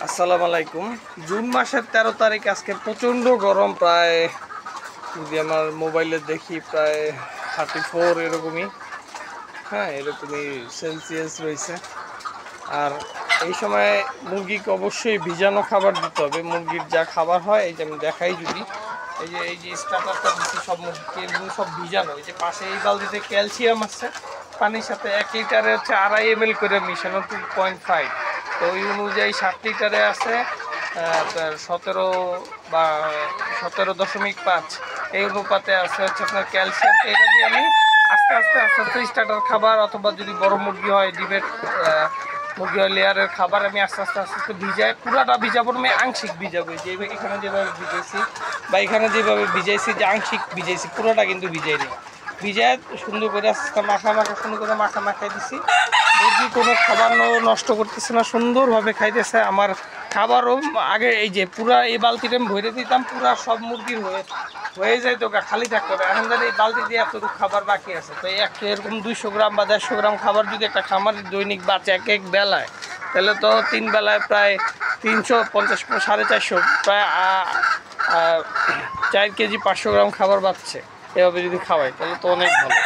আসসালামু আলাইকুম। জুন মাসের 13 তারিখ। আজকে প্রচণ্ড গরম, প্রায় যদি আমার মোবাইলে দেখি প্রায় 34 এরকমই, হ্যাঁ এরকমই সেলসিয়াস রয়েছে। আর এই সময় মুরগিকে অবশ্যই ভিজানো খাবার দিতে হবে। মুরগির যা খাবার হয়, এই যে আমি দেখাই, যদি এই যে স্টার্টারটা দিচ্ছি, সব মুরগি এগুলো সব ভিজানো। এই যে পাশে এই বালতিতে ক্যালসিয়াম আছে, পানির সাথে 1 লিটারে হচ্ছে 2.5 ml করে মিশানো, 2.5। তো ওই অনুযায়ী 7 লিটারে আছে আপনার 17 বা 17.5। এই অনুপাতে আছে হচ্ছে আপনার ক্যালসিয়াম। তো এটা দিয়ে আমি আস্তে আস্তে আস্তে আস্তে স্টার্টার খাবার, অথবা যদি বড় মুরগি হয়, ডিমের মুরগি হয়, লেয়ারের খাবার আমি আস্তে আস্তে আস্তে আস্তে ভিজাই। পুরাটা ভিজাবো না, আমি আংশিক ভিজাবো। যে এখানে যেভাবে ভিজেছি বা এখানে যেভাবে ভিজাইছি, যে আংশিক ভিজাইছি, পুরোটা কিন্তু ভিজাই নি। ভিজায় সুন্দর করে আস্তে মাখা সুন্দর করে মাখাই দিছি। মুরগি কোনো খাবার নষ্ট করতেছে না, সুন্দরভাবে খাইতেছে। আমার খাবারও আগে এই যে পুরা এই বালতিটা আমি ভরে দিতাম, পুরা সব মুরগির হয়ে যায়, তো খালি থাকতো না। এখন জানি এই বালতি দিয়ে এতটুকু খাবার বাকি আছে। তো এরকম 200 গ্রাম বা 150 গ্রাম খাবার যদি একটা খামার দৈনিক বাঁচে এক বেলায়, তাহলে তো 3 বেলায় প্রায় 350, 450, প্রায় 4 কেজি 500 গ্রাম খাবার বাঁচছে। এভাবে যদি খাওয়াই তাহলে তো অনেক ভালো।